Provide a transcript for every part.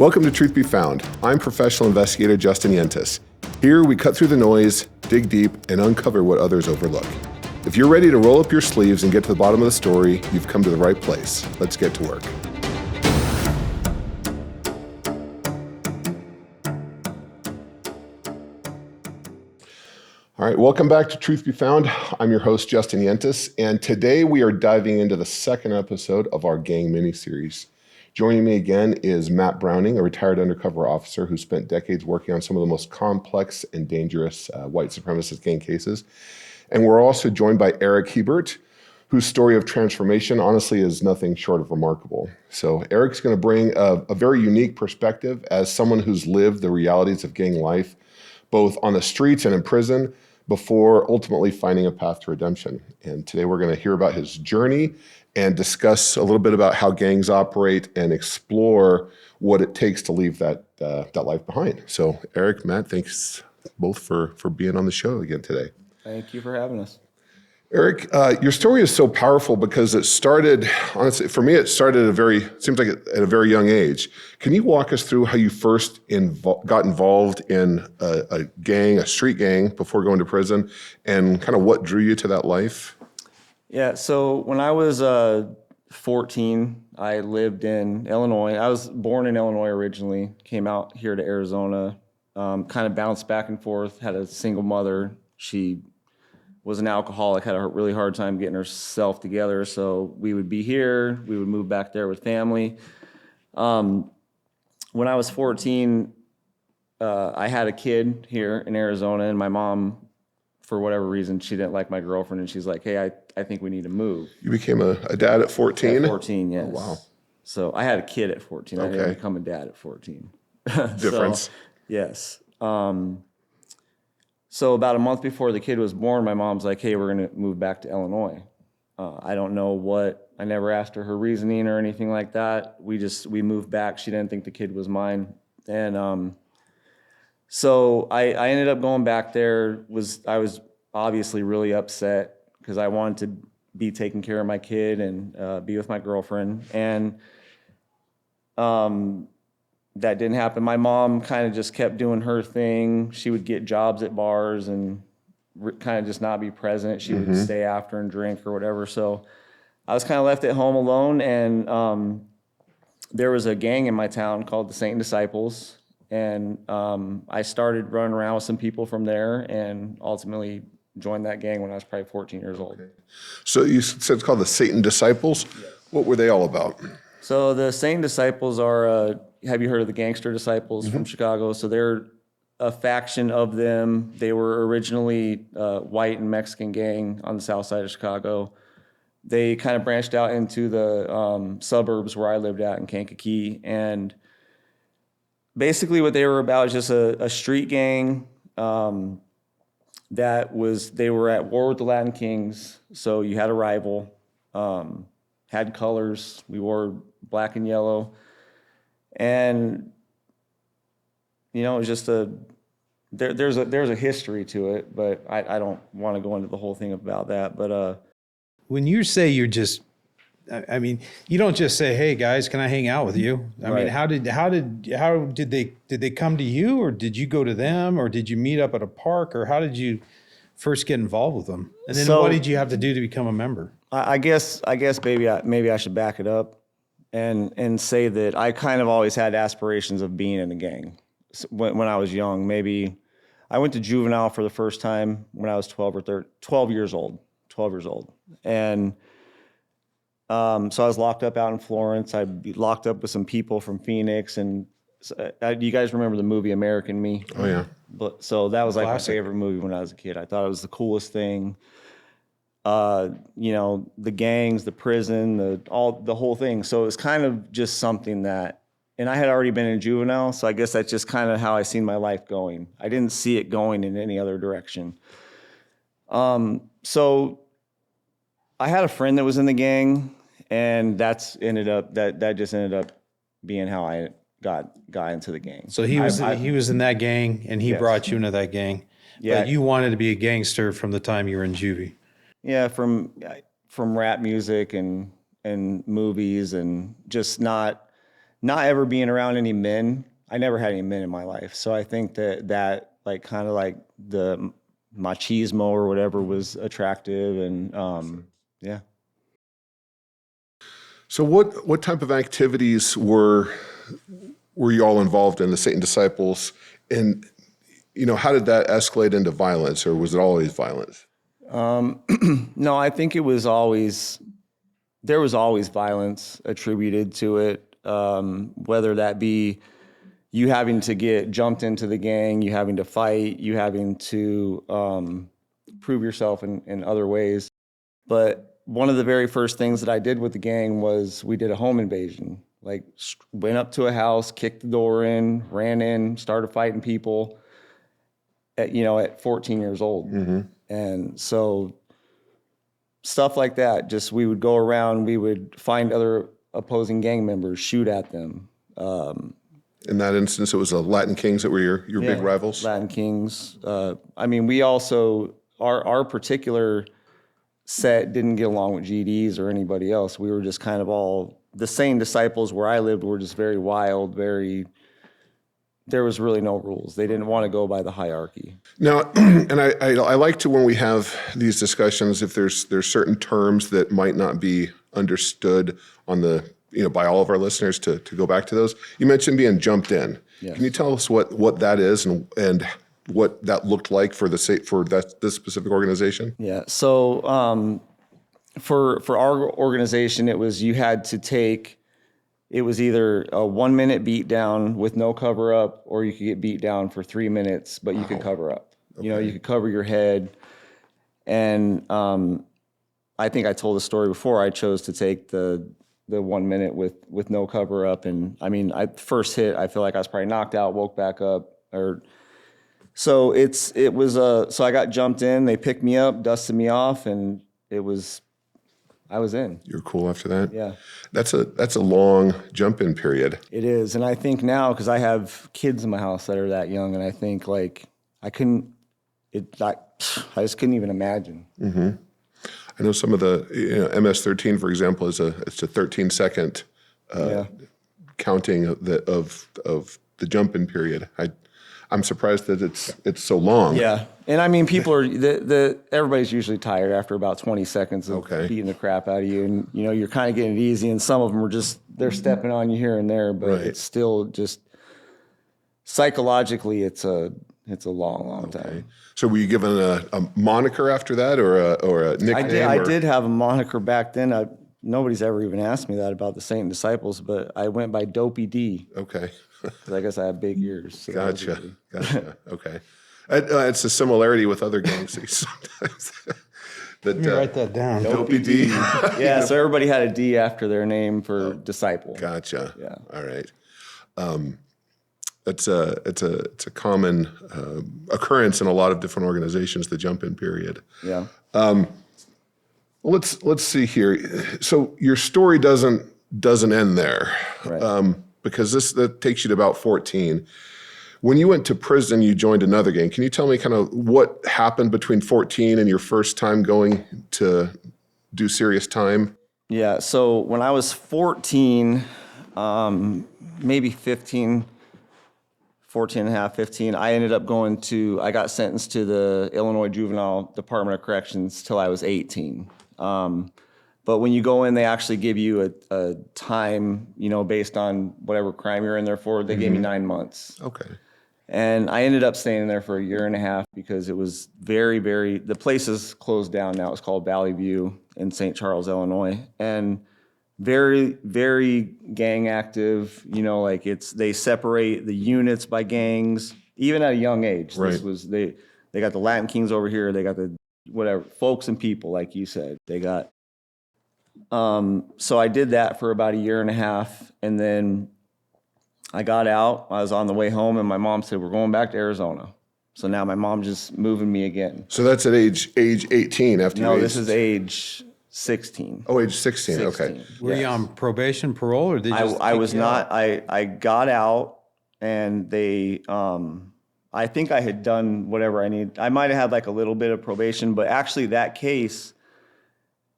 Welcome to Truth Be Found. I'm professional investigator Justin Yentes. Here we cut through the noise, dig deep, and uncover what others overlook. If you're ready to roll up your sleeves and get to the bottom of the story, you've come to the right place. Let's get to work. All right, welcome back to Truth Be Found. I'm your host, Justin Yentes, and today we are diving into the second episode of our gang miniseries. Joining me again is Matt Browning, a retired undercover officer who spent decades working on some of the most complex and dangerous white supremacist gang cases. And we're also joined by Eric Hebert, whose story of transformation honestly is nothing short of remarkable. So Eric's going to bring a very unique perspective as someone who's lived the realities of gang life, both on the streets and in prison, before ultimately finding a path to redemption. And today we're going to hear about his journey and discuss a little bit about how gangs operate and explore what it takes to leave that life behind. So Eric, Matt, thanks both for being on the show again today. Thank you for having us. Eric, your story is so powerful because it started, honestly, for me, it started at a very young age. Can you walk us through how you first got involved in a gang, a street gang, before going to prison, and kind of what drew you to that life? Yeah, so when I was 14, I lived in Illinois. I was born in Illinois originally, came out here to Arizona, kind of bounced back and forth, had a single mother. She was an alcoholic, had a really hard time getting herself together, so we would be here, we would move back there with family. When I was 14, I had a kid here in Arizona, and my mom, for whatever reason, she didn't like my girlfriend, and she's like, hey, I think we need to move. You became a dad at 14? At 14, yes. Oh, wow. So I had a kid at 14. Okay. I didn't become a dad at 14. Difference. So, yes. So about a month before the kid was born, my mom's like, hey, we're going to move back to Illinois. I don't know I never asked her reasoning or anything like that. We moved back. She didn't think the kid was mine. And so I ended up going back there. I was obviously really upset because I wanted to be taking care of my kid and be with my girlfriend. And that didn't happen. My mom kind of just kept doing her thing. She would get jobs at bars and kind of just not be present. She would stay after and drink or whatever. So I was kind of left at home alone. And there was a gang in my town called the Saint Disciples. And I started running around with some people from there and ultimately joined that gang when I was probably 14 years old. Okay. So you said it's called the Satan Disciples. Yes. What were they all about? So the Saint Disciples are, have you heard of the Gangster Disciples from Chicago? So they're a faction of them. They were originally a white and Mexican gang on the south side of Chicago. They kind of branched out into the suburbs where I lived at in Kankakee. And basically what they were about is just a street gang they were at war with the Latin Kings. So you had a rival, had colors. We wore black and yellow. And, you know, it was just there's a history to it, but I don't want to go into the whole thing about that. But when you say you don't just say, hey guys, can I hang out with you? I mean, how did they come to you, or did you go to them, or did you meet up at a park, or how did you first get involved with them? And then what did you have to do to become a member? I guess maybe I should back it up and say that I kind of always had aspirations of being in a gang when I was young. Maybe I went to juvenile for the first time when I was 12 years old. And so I was locked up out in Florence. I'd be locked up with some people from Phoenix. And do you guys remember the movie American Me? Oh, yeah. So that was like Classic. my favorite movie when I was a kid. I thought it was the coolest thing. The gangs, the prison, the whole thing. So it was kind of just something and I had already been in juvenile, so I guess that's just kind of how I seen my life going. I didn't see it going in any other direction. So I had a friend that was in the gang, and that just ended up being how I got into the gang. So he was in that gang, and he brought you into that gang. Yeah. But you wanted to be a gangster from the time you were in juvie. Yeah, from rap music and movies, and just not not ever being around any men. I never had any men in my life. So I think that like kind of like the machismo or whatever was attractive. And yeah. So what type of activities were you all involved in, the Satan Disciples? And, how did that escalate into violence, or was it always violence? No, I think there was always violence attributed to it, whether that be you having to get jumped into the gang, you having to fight, you having to prove yourself in other ways. But one of the very first things that I did with the gang was we did a home invasion. Like went up to a house, kicked the door in, ran in, started fighting people at 14 years old. Mm-hmm. And so stuff like that, just we would go around, we would find other opposing gang members, shoot at them. In that instance, it was the Latin Kings that were your big rivals? Latin Kings. We also, our particular set didn't get along with GDs or anybody else. We were just kind of all the same disciples where I lived were just very wild, there was really no rules. They didn't want to go by the hierarchy. Now, and I like to, when we have these discussions, if there's certain terms that might not be understood on the, by all of our listeners to go back to those. You mentioned being jumped in. Yes. Can you tell us what that is and what that looked like for this specific organization? Yeah. So for our organization, it was you had to take. It was either a 1 minute beat down with no cover up, or you could get beat down for 3 minutes, but you could cover up. Okay. You could cover your head. And I think I told the story before. I chose to take the 1 minute with no cover up, and I first hit. I feel like I was probably knocked out, woke back up, so I got jumped in. They picked me up, dusted me off, and I was in. You were cool after that? Yeah. That's a long jump-in period. It is. And I think now, because I have kids in my house that are that young, and I think like I just couldn't even imagine. Mm-hmm. I know some of the MS-13, for example, it's a 13-second counting of the jump-in period. I'm surprised that it's so long. Yeah, and people are everybody's usually tired after about 20 seconds of beating the crap out of you, and you're kind of getting it easy, and some of them are they're stepping on you here and there, but it's still just psychologically it's a long time. So were you given a moniker after that, or a nickname? I did have a moniker back then. Nobody's ever even asked me that about the Satan Disciples, but I went by Dopey D. Okay. I guess I have big ears. So Gotcha. Okay. It's a similarity with other gangs sometimes. Let me write that down. Dopey D. Yeah, so everybody had a D after their name for disciple. Gotcha. Yeah. All right. It's a common occurrence in a lot of different organizations, the jump-in period. Yeah. Let's see here. So your story doesn't end there. Right. Because that takes you to about 14. When you went to prison, you joined another gang. Can you tell me kind of what happened between 14 and your first time going to do serious time? Yeah, so when I was 14, maybe 15, 14 and a half, 15, I ended up I got sentenced to the Illinois Juvenile Department of Corrections till I was 18. But when you go in, they actually give you a time, based on whatever crime you're in there for. They gave me 9 months. Okay. And I ended up staying there for a year and a half because it was very, very, the place is closed down now. It's called Valley View in St. Charles, Illinois. And very, very gang active, they separate the units by gangs, even at a young age. Right. They got the Latin Kings over here. They got the folks and people, like you said. They got, so I did that for about a year and a half. And then I got out. I was on the way home, and my mom said, "We're going back to Arizona." So now my mom just moving me again. So that's at age 18 after No, this is age 16. Oh, age 16. Okay. Were you on probation, parole, or did you? I was not. I got out, and they. I think I had done whatever I need. I might have had like a little bit of probation, but actually that case,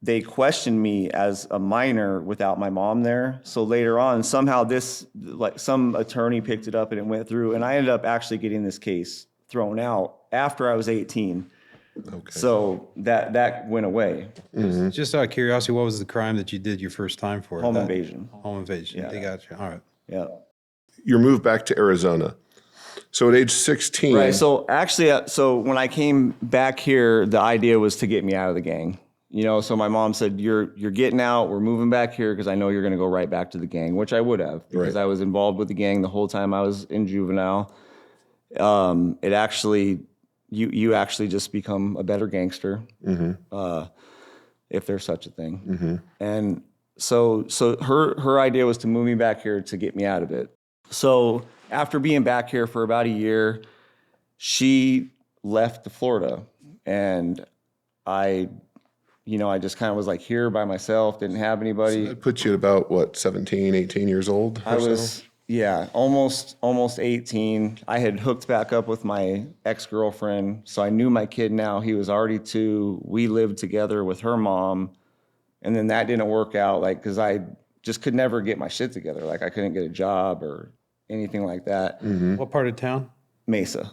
they questioned me as a minor without my mom there. So later on, somehow some attorney picked it up and it went through, and I ended up actually getting this case thrown out after I was 18. Okay. So that went away. Just out of curiosity, what was the crime that you did your first time for? Home invasion. Home invasion. Yeah. They got you. All right. Yeah. You're moved back to Arizona. So at age 16. Right. So actually, so when I came back here, the idea was to get me out of the gang. So my mom said, you're getting out. We're moving back here because I know you're going to go right back to the gang, which I would have because I was involved with the gang the whole time I was in juvenile. It actually, you actually just become a better gangster, if there's such a thing. And so her idea was to move me back here to get me out of it. So after being back here for about a year, she left to Florida, and I just kind of was like here by myself, didn't have anybody. So that puts you at about, 17, 18 years old? I was, almost 18. I had hooked back up with my ex-girlfriend, so I knew my kid now. He was already 2. We lived together with her mom, and then that didn't work out, because I just could never get my shit together. I couldn't get a job or anything like that. What part of town? Mesa.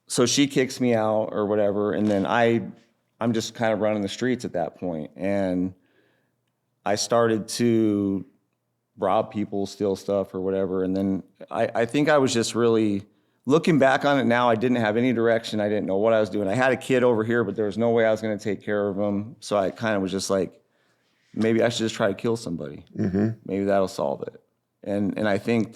So she kicks me out or whatever, and then I'm just kind of running the streets at that point. And I started to rob people, steal stuff or whatever. And then I think I was just really, looking back on it now, I didn't have any direction. I didn't know what I was doing. I had a kid over here, but there was no way I was going to take care of him. So I kind of was just like, maybe I should just try to kill somebody. Maybe that'll solve it. And I think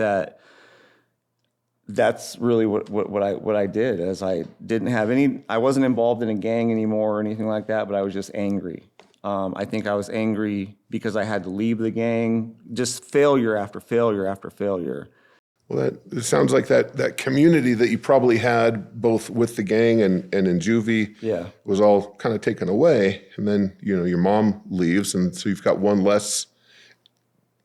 that's really what I did, as I didn't have I wasn't involved in a gang anymore or anything like that, but I was just angry. I think I was angry because I had to leave the gang, just failure after failure after failure. Well, it sounds like that community that you probably had both with the gang and in juvie was all kind of taken away. And then, your mom leaves, and so you've got one less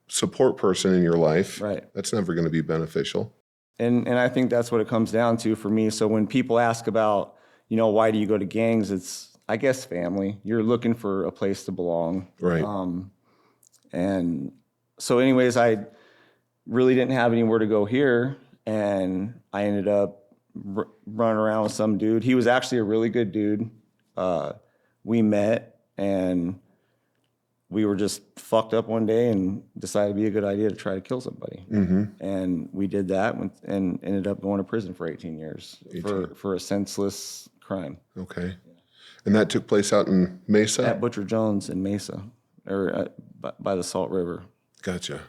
support person in your life. Right. That's never going to be beneficial. And I think that's what it comes down to for me. So when people ask about, why do you go to gangs, it's, I guess, family. You're looking for a place to belong. Right. And so anyways, I really didn't have anywhere to go here, and I ended up running around with some dude. He was actually a really good dude. We met, and we were just fucked up one day and decided it'd be a good idea to try to kill somebody. And we did that and ended up going to prison for 18 years for a senseless crime. Okay. And that took place out in Mesa? At Butcher Jones in Mesa, or by the Salt River. Gotcha.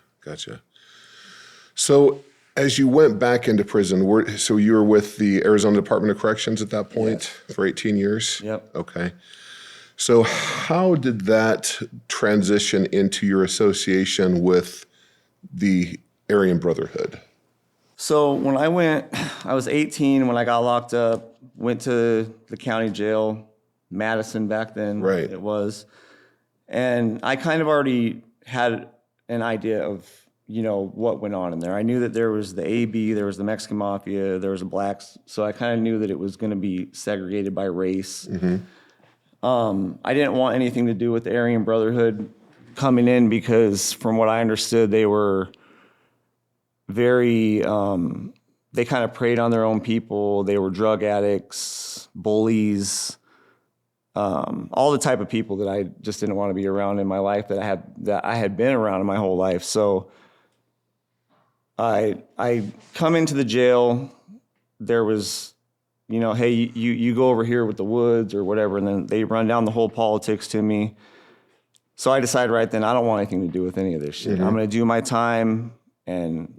So as you went back into prison, so you were with the Arizona Department of Corrections at that point for 18 years? Yep. Okay. So how did that transition into your association with the Aryan Brotherhood? So when I was 18 when I got locked up, went to the county jail, Madison back then. Right. It was. And I kind of already had an idea of, what went on in there. I knew that there was the AB, there was the Mexican Mafia, there was the blacks. So I kind of knew that it was going to be segregated by race. I didn't want anything to do with the Aryan Brotherhood coming in because from what I understood, they were very, they kind of preyed on their own people. They were drug addicts, bullies, all the type of people that I just didn't want to be around in my life that I had been around in my whole life. So I come into the jail, there was, hey, you go over here with the Woods or whatever, and then they run down the whole politics to me. So I decided right then, I don't want anything to do with any of this shit. I'm going to do my time and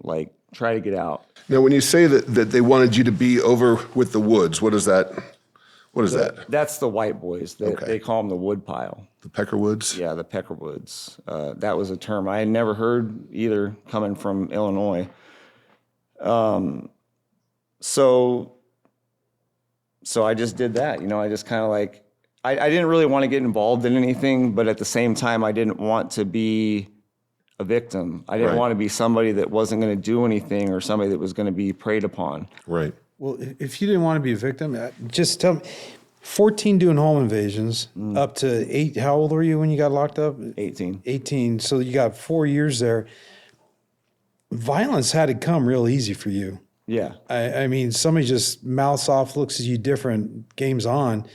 try to get out. Now, when you say that they wanted you to be over with the Woods, what is that? What is that? That's the white boys. They call them the wood pile. The Peckerwoods? Yeah, the Peckerwoods. That was a term I had never heard either coming from Illinois. So I just did that. I just kind of I didn't really want to get involved in anything, but at the same time, I didn't want to be a victim. I didn't want to be somebody that wasn't going to do anything or somebody that was going to be preyed upon. Right. Well, if you didn't want to be a victim, just tell me, 14 doing home invasions, up to 8. How old were you when you got locked up? 18. 18. So you got 4 years there. Violence had to come real easy for you. Yeah. I mean, somebody just mouths off, looks at you different, game's on.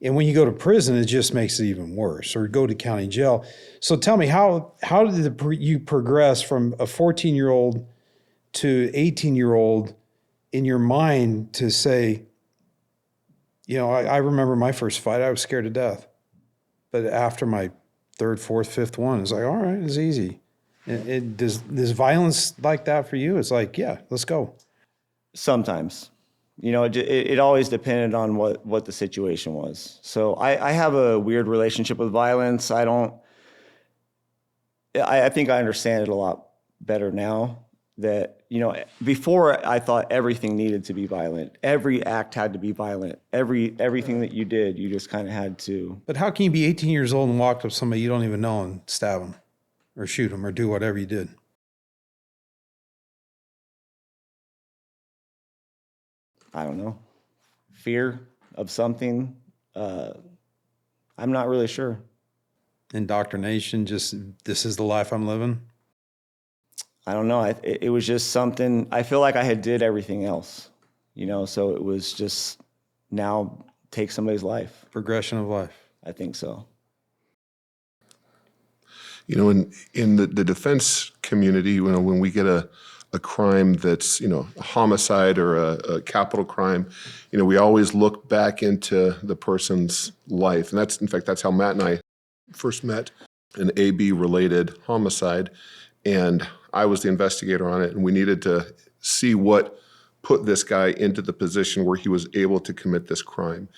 And when you go to prison, it just makes it even worse, or go to county jail. So tell me, how did you progress from a 14-year-old to 18-year-old in your mind to say, I remember my first fight, I was scared to death. But after my third, fourth, fifth one, it's like, all right, it's easy. Does violence like that for you? It's like, yeah, let's go. Sometimes, it always depended on what the situation was. So I have a weird relationship with violence. I think I understand it a lot better now. That, before I thought everything needed to be violent. Every act had to be violent. Everything that you did, you just kind of had to. But how can you be 18 years old and walk up to somebody you don't even know and stab them or shoot them or do whatever you did? I don't know. Fear of something. I'm not really sure. Indoctrination, just this is the life I'm living? I don't know. It was just something. I feel like I had did everything else, so it was just now take somebody's life. Progression of life. I think so. In the defense community, when we get a crime that's, a homicide or a capital crime, we always look back into the person's life. And that's how Matt and I first met, an AB related homicide. And I was the investigator on it, and we needed to see what put this guy into the position where he was able to commit this crime.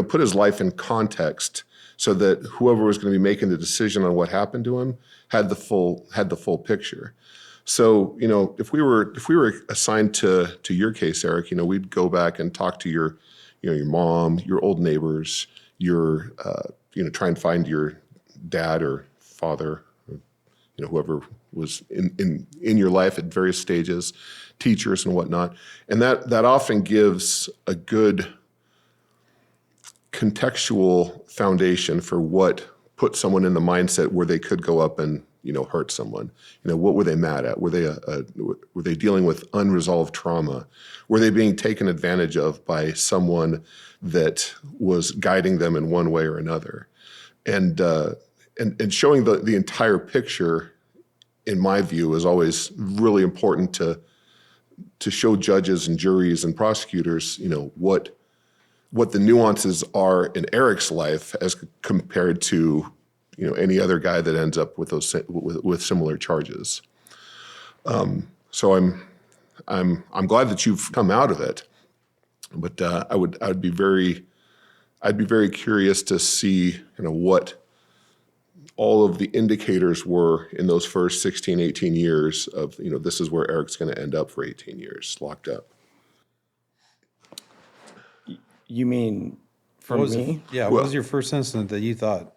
Put his life in context so that whoever was going to be making the decision on what happened to him had the full picture. So, if we were assigned to your case, Eric, we'd go back and talk to your mom, your old neighbors, try and find your dad or father, whoever was in your life at various stages, teachers and whatnot. And that often gives a good contextual foundation for what put someone in the mindset where they could go up and, hurt someone. What were they mad at? Were they dealing with unresolved trauma? Were they being taken advantage of by someone that was guiding them in one way or another? And showing the entire picture, in my view, is always really important to show judges and juries and prosecutors, what the nuances are in Eric's life as compared to, any other guy that ends up with those with similar charges. So I'm glad that you've come out of it, but I'd be very curious to see what all of the indicators were in those first 16, 18 years of, this is where Eric's going to end up for 18 years locked up. You mean from me? What was your first incident that you thought,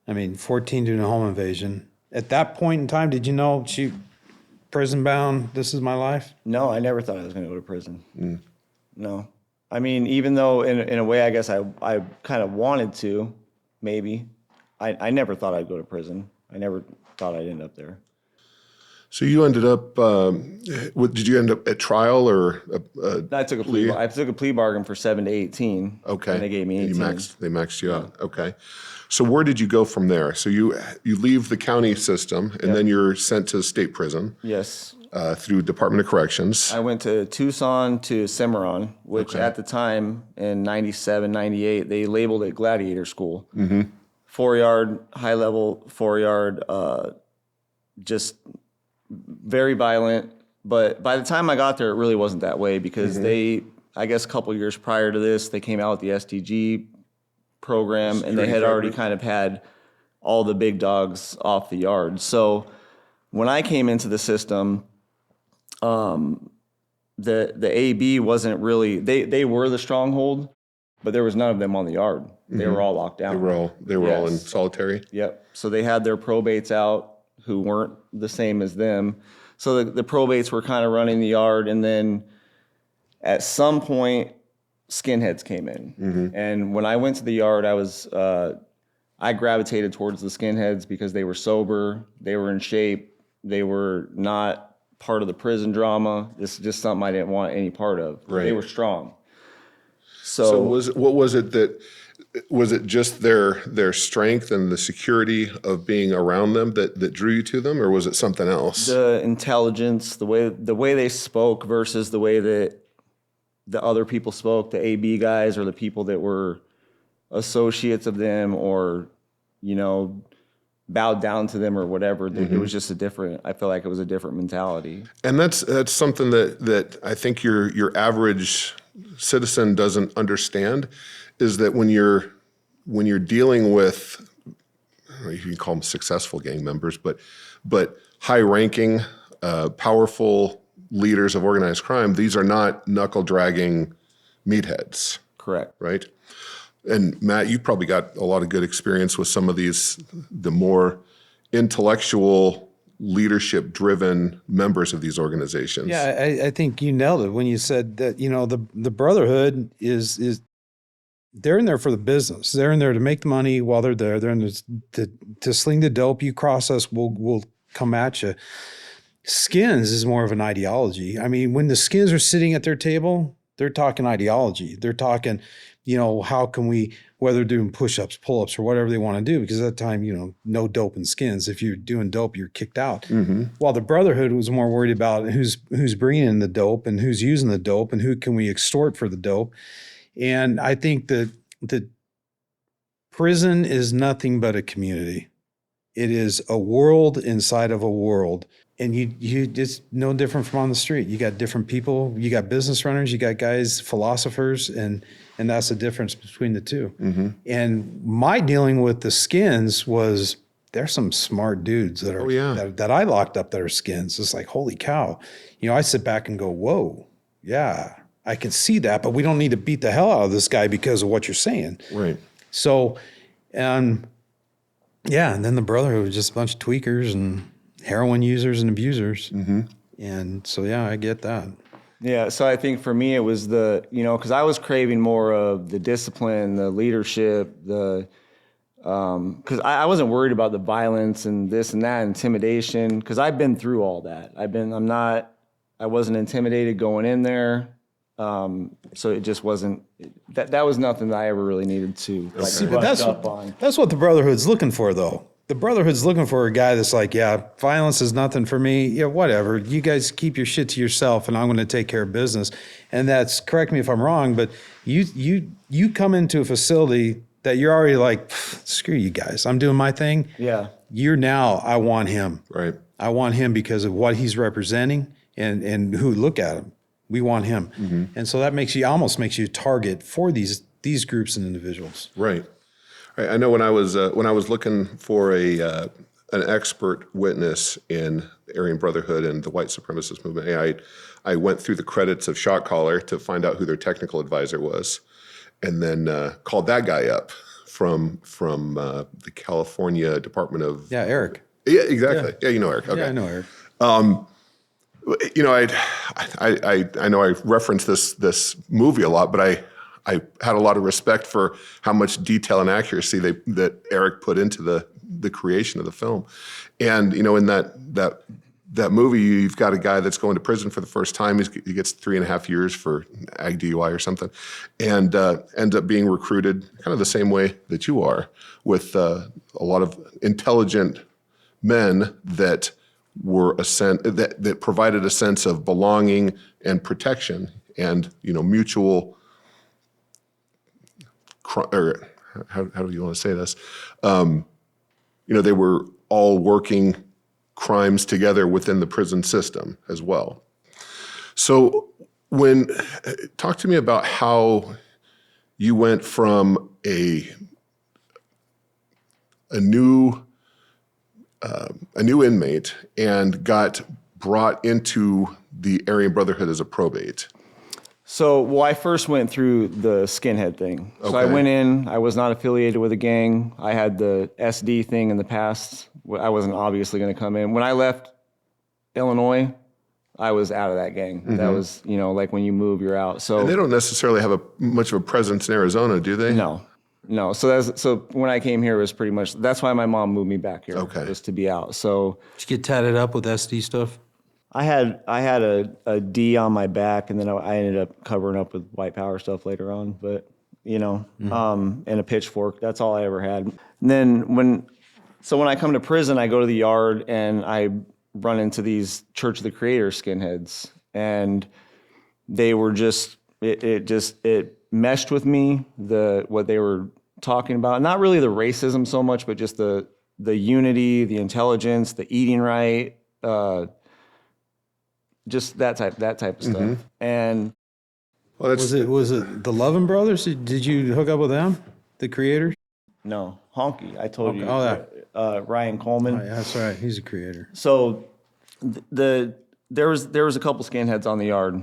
14 doing a home invasion? At that point in time, did you know, shoot, prison bound, this is my life? No, I never thought I was going to go to prison. No. Even though in a way, I guess I kind of wanted to, maybe. I never thought I'd go to prison. I never thought I'd end up there. So you ended up, did you end up at trial or I took a plea. I took a plea bargain for 7 to 18. Okay. And they gave me 18. They maxed you out. Okay. So where did you go from there? So you leave the county system and then you're sent to state prison. Yes. Through Department of Corrections. I went to Tucson to Cimarron, which at the time in 97, 98, they labeled it Gladiator School. Mm-hmm. 4-yard, high level, 4-yard, just very violent. But by the time I got there, it really wasn't that way because I guess a couple of years prior to this, they came out with the STG program and they had already kind of had all the big dogs off the yard. So when I came into the system, the AB wasn't really, they were the stronghold, but there was none of them on the yard. They were all locked down. They were all in solitary. Yep. So they had their probates out who weren't the same as them. So the probates were kind of running the yard. And then at some point, skinheads came in. And when I went to the yard, I gravitated towards the skinheads because they were sober, they were in shape, they were not part of the prison drama. This is just something I didn't want any part of. Right. They were strong. So was it just their strength and the security of being around them that drew you to them, or was it something else? The intelligence, the way they spoke versus the way that the other people spoke, the AB guys or the people that were associates of them or, bowed down to them or whatever. It was just I feel like it was a different mentality. And that's something that I think your average citizen doesn't understand, is that when you're dealing with, I don't know if you can call them successful gang members, but high-ranking, powerful leaders of organized crime, these are not knuckle-dragging meatheads. Correct. Right? And Matt, you probably got a lot of good experience with some of the more intellectual, leadership-driven members of these organizations. Yeah, I think you nailed it when you said that, the Brotherhood is they're in there for the business. They're in there to make the money while they're there. They're in there to sling the dope. You cross us, we'll come at you. Skins is more of an ideology. I mean, when the Skins are sitting at their table, they're talking ideology. They're talking, how can we, whether doing push-ups, pull-ups, or whatever they want to do, because at that time, no dope in Skins. If you're doing dope, you're kicked out. While the Brotherhood was more worried about who's bringing in the dope and who's using the dope and who can we extort for the dope. And I think that the prison is nothing but a community. It is a world inside of a world. And you just no different from on the street. You got different people. You got business runners. You got guys, philosophers, and that's the difference between the two. And my dealing with the Skins was there's some smart dudes that are that I locked up that are Skins. It's like, holy cow. I sit back and go, whoa, yeah, I can see that, but we don't need to beat the hell out of this guy because of what you're saying. Right. So, and then the Brotherhood was just a bunch of tweakers and heroin users and abusers. And so, I get that. Yeah, so I think for me it was because I was craving more of the discipline, the leadership, because I wasn't worried about the violence and this and that, intimidation, because I've been through all that. I wasn't intimidated going in there. So it just wasn't, that was nothing that I ever really needed to brush up on. That's what the Brotherhood's looking for, though. The Brotherhood's looking for a guy that's like, yeah, violence is nothing for me. Yeah, whatever. You guys keep your shit to yourself, and I'm going to take care of business. And that's, correct me if I'm wrong, but you come into a facility that you're already like, screw you guys. I'm doing my thing. Yeah. I want him. Right. I want him because of what he's representing and who look at him. We want him. And so that almost makes you a target for these groups and individuals. Right. I know when I was looking for an expert witness in the Aryan Brotherhood and the white supremacist movement, I went through the credits of Shot Caller to find out who their technical advisor was, and then called that guy up from the California Department of Eric. Yeah, exactly. Yeah, you know Eric. Okay. Yeah, I know Eric. I know I reference this movie a lot, but I had a lot of respect for how much detail and accuracy that Eric put into the creation of the film. And in that movie, you've got a guy that's going to prison for the first time. He gets 3.5 years for ag DUI or something, and ends up being recruited kind of the same way that you are, with a lot of intelligent men that were that provided a sense of belonging and protection and mutual. Or how do you want to say this? They were all working crimes together within the prison system as well. So talk to me about how you went from a new inmate and got brought into the Aryan Brotherhood as a probate. So, I first went through the skinhead thing. Okay. So I went in, I was not affiliated with a gang. I had the SD thing in the past. I wasn't obviously going to come in. When I left Illinois, I was out of that gang. That was, like when you move, you're out. So And they don't necessarily have much of a presence in Arizona, do they? No. So when I came here, it was pretty much, that's why my mom moved me back here. Okay. Was to be out. So Did you get tatted up with SD stuff? I had a D on my back, and then I ended up covering up with white power stuff later on. But and a pitchfork. That's all I ever had. And then when I come to prison, I go to the yard and I run into these Church of the Creator skinheads, and they were just it meshed with me, what they were talking about. Not really the racism so much, but just the unity, the intelligence, the eating right, just that type of stuff. And Was it the Lovin' Brothers? Did you hook up with them, the creators? no, Honky, I told you. Oh, Ryan Coleman. Oh, yeah, that's right. He's a creator. So there was a couple skinheads on the yard,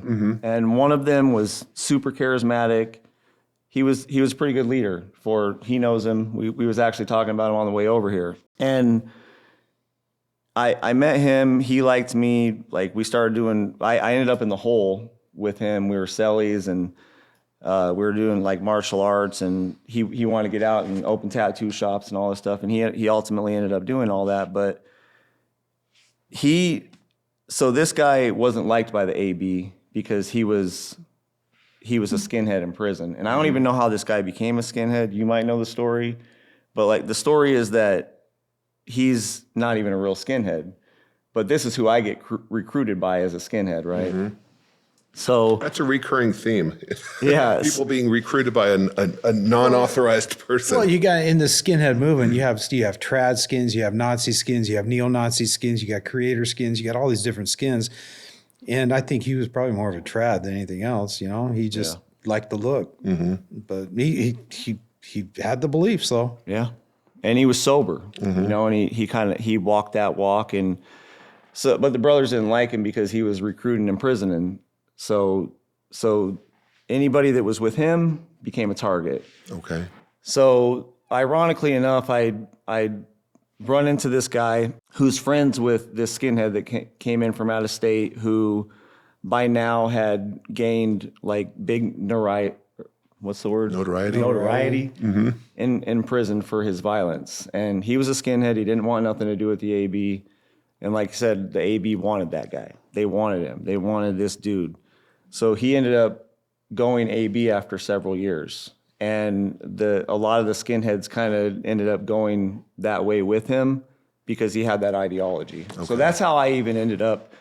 and one of them was super charismatic. He was a pretty good leader. He knows him. We was actually talking about him on the way over here, and I met him. He liked me. Like we started doing. I ended up in the hole with him. We were cellies, and we were doing like martial arts, and he wanted to get out and open tattoo shops and all this stuff, and he ultimately ended up doing all that, but so this guy wasn't liked by the AB because he was a skinhead in prison. And I don't even know how this guy became a skinhead. You might know the story, but like the story is that he's not even a real skinhead, but this is who I get recruited by as a skinhead, right? So That's a recurring theme. Yeah. People being recruited by a non-authorized person. Well, you got in the skinhead movement, you have trad skins, you have Nazi skins, you have neo-Nazi skins, you got creator skins, you got all these different skins. And I think he was probably more of a trad than anything else. He just liked the look, but he had the beliefs though. Yeah. And he was sober, and he walked that walk. And so, but the brothers didn't like him because he was recruiting in prison. And so anybody that was with him became a target. Okay. So ironically enough, I run into this guy who's friends with this skinhead that came in from out of state, who by now had gained like big notoriety. What's the word? Notoriety in prison for his violence. And he was a skinhead. He didn't want nothing to do with the AB. And like I said, the AB wanted that guy. They wanted him. They wanted this dude. So he ended up going AB after several years. And a lot of the skinheads kind of ended up going that way with him because he had that ideology. Okay. So that's how I even ended up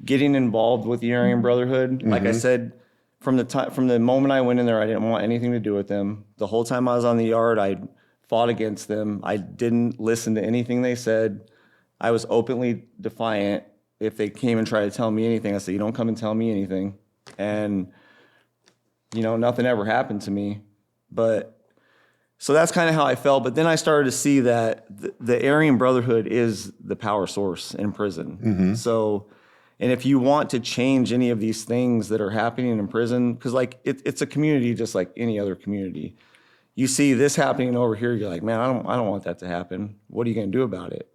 getting involved with the Aryan Brotherhood. Like I said, from the moment I went in there, I didn't want anything to do with them. The whole time I was on the yard, I fought against them. I didn't listen to anything they said. I was openly defiant. If they came and tried to tell me anything, I said, "You don't come and tell me anything." And nothing ever happened to me. But so that's kind of how I felt. But then I started to see that the Aryan Brotherhood is the power source in prison. So, and if you want to change any of these things that are happening in prison, because like it's a community just like any other community. You see this happening over here, you're like, man, I don't want that to happen. What are you going to do about it?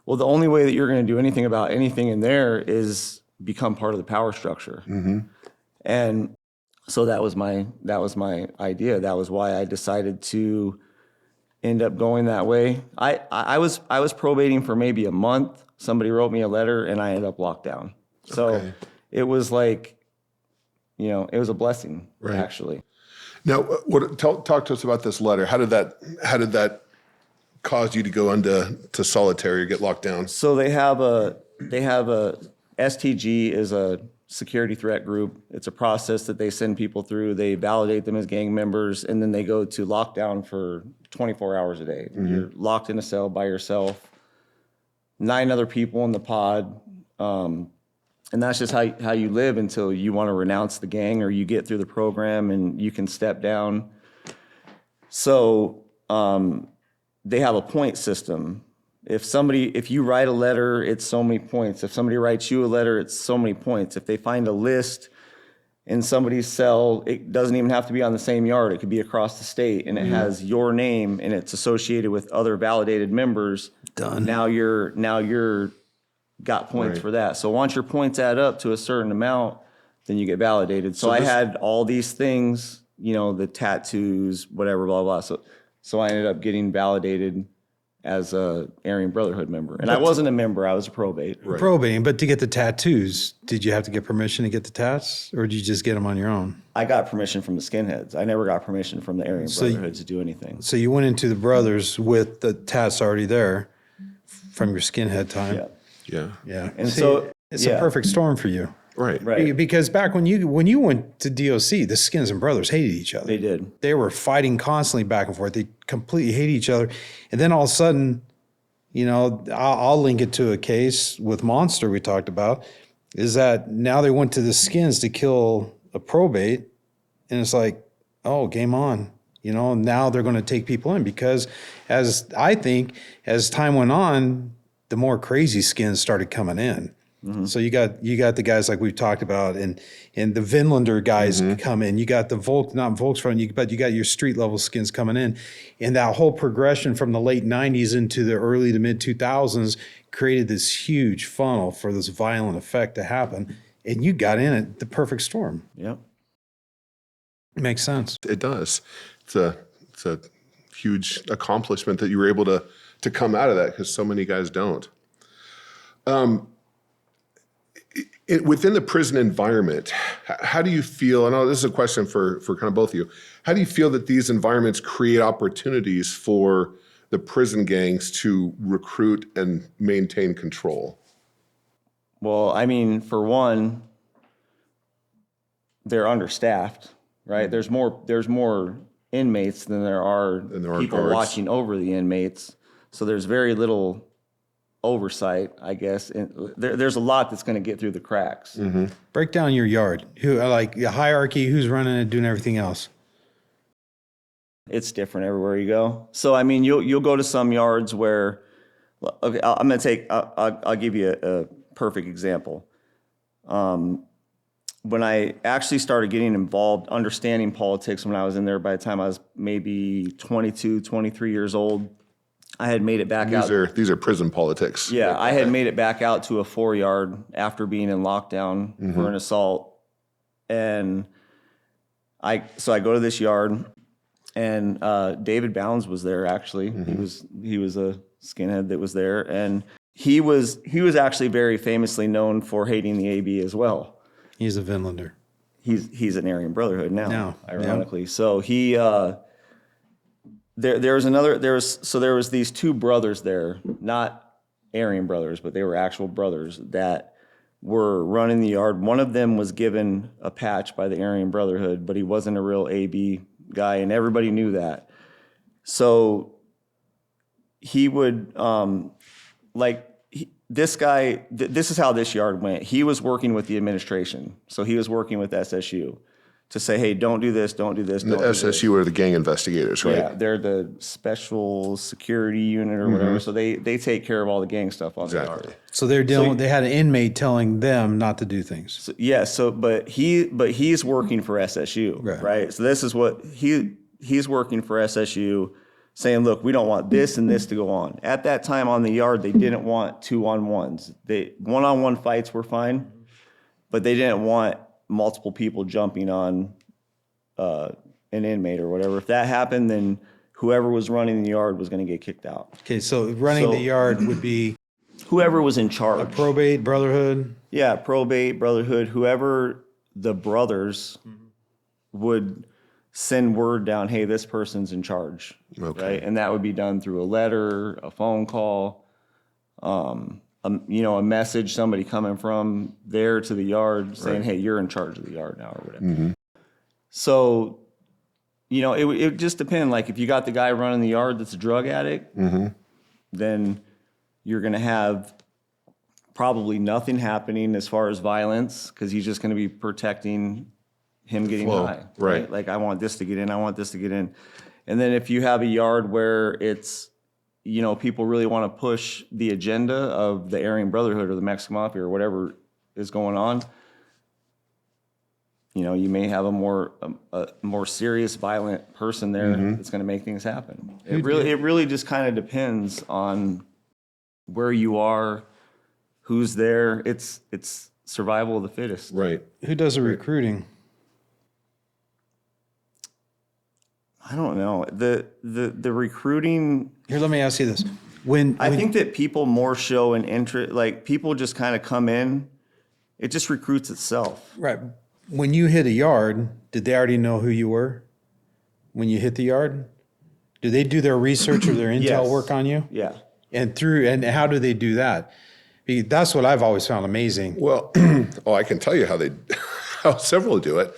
Well, the only way that you're going to do anything about anything in there is become part of the power structure. And so that was my idea. That was why I decided to end up going that way. I was probating for maybe a month. Somebody wrote me a letter and I ended up locked down. So it was like, it was a blessing, actually. Now, talk to us about this letter. How did that cause you to go into solitary or get locked down? So they have a STG is a security threat group. It's a process that they send people through. They validate them as gang members, and then they go to lockdown for 24 hours a day. You're locked in a cell by yourself, 9 other people in the pod, and that's just how you live until you want to renounce the gang or you get through the program and you can step down. So they have a point system. If you write a letter, it's so many points. If somebody writes you a letter, it's so many points. If they find a list in somebody's cell, it doesn't even have to be on the same yard. It could be across the state, and it has your name, and it's associated with other validated members. Done. Now you're got points Right. for that. So once your points add up to a certain amount, then you get validated. So I had all these things, the tattoos, whatever, blah, blah. So I ended up getting validated as a Aryan Brotherhood member. And I wasn't a member, I was a probate. Right. Probating, but to get the tattoos, did you have to get permission to get the tats, or did you just get them on your own? I got permission from the skinheads. I never got permission from the Aryan Brotherhood to do anything. So you went into the brothers with the tats already there from your skinhead time. Yeah. Yeah. Yeah. And See, so it's a perfect storm for you. Right. Right. Because back when you went to DOC, the Skins and Brothers hated each other. They did. They were fighting constantly back and forth. They completely hated each other. And then all of a sudden, I'll link it to a case with Monster we talked about, is that now they went to the Skins to kill a probate. And it's like, oh, game on. Now they're going to take people in because as time went on, the more crazy Skins started coming in. Mm-hmm. So you got the guys like we've talked about, and the Vinlander guys come in. You got the not Volkswagen, but you got your street level Skins coming in, and that whole progression from the late '90s into the early to mid 2000s created this huge funnel for this violent effect to happen. And you got in at the perfect storm. Yep. Makes sense. It does. It's a huge accomplishment that you were able to come out of that, because so many guys don't. Within the prison environment, how do you feel? I know this is a question for kind of both of you. How do you feel that these environments create opportunities for the prison gangs to recruit and maintain control? Well, I mean, for one, they're understaffed, right? There's more inmates than there are people guards. watching over the inmates. So there's very little oversight, I guess. And there's a lot that's going to get through the cracks. Mm-hmm. Break down your yard. Who, like the hierarchy, who's running it, doing everything else? It's different everywhere you go. So, I mean, you'll go to some yards where, okay, I'll give you a perfect example. When I actually started getting involved, understanding politics when I was in there, by the time I was maybe 22, 23 years old, I had made it back out. These are prison politics. Yeah, I had made it back out to a 4-yard after being in lockdown for an assault. And so I go to this yard, and David Bounds was there actually. He was a skinhead that was there, and he was actually very famously known for hating the AB as well. He's a Vinlander. He's an Aryan Brotherhood now, ironically. Yeah. So he there was these two brothers there, not Aryan brothers, but they were actual brothers that were running the yard. One of them was given a patch by the Aryan Brotherhood, but he wasn't a real AB guy, and everybody knew that. So he would this guy. This is how this yard went. He was working with the administration, so he was working with SSU to say, "Hey, don't do this, don't do this." And the SSU are the gang investigators, right? Yeah, they're the special security unit or whatever. So they take care of all the gang stuff on the yard. So they're dealing. They had an inmate telling them not to do things. So, but he's working for SSU, right? So this is what he's working for SSU, saying, look, we don't want this and this to go on. At that time on the yard, they didn't want 2-on-1s. One-on-one fights were fine, but they didn't want multiple people jumping on an inmate or whatever. If that happened, then whoever was running the yard was going to get kicked out. Okay, so running the yard would be whoever was in charge. a probate, brotherhood. Yeah, probate, brotherhood, whoever the brothers would send word down, hey, this person's in charge, right? And that would be done through a letter, a phone call, a message, somebody coming from there to the yard saying, hey, you're in charge of the yard now or whatever. So, it just depends. Like if you got the guy running the yard that's a drug addict, then you're going to have probably nothing happening as far as violence because he's just going to be protecting him getting high. Right? Like I want this to get in, I want this to get in. And then if you have a yard where it's, people really want to push the agenda of the Aryan Brotherhood or the Mexican Mafia or whatever is going on, you may have a more serious, violent person there that's going to make things happen. It really just kind of depends on where you are, who's there. It's survival of the fittest. Right. Who does the recruiting? I don't know. The recruiting, Here, let me ask you this. I think that people more show an interest, like people just kind of come in, it just recruits itself. Right. When you hit a yard, did they already know who you were? When you hit the yard? Do they do their research or their intel Yes. work on you? Yeah. And how do they do that? That's what I've always found amazing. Well, I can tell you how several do it.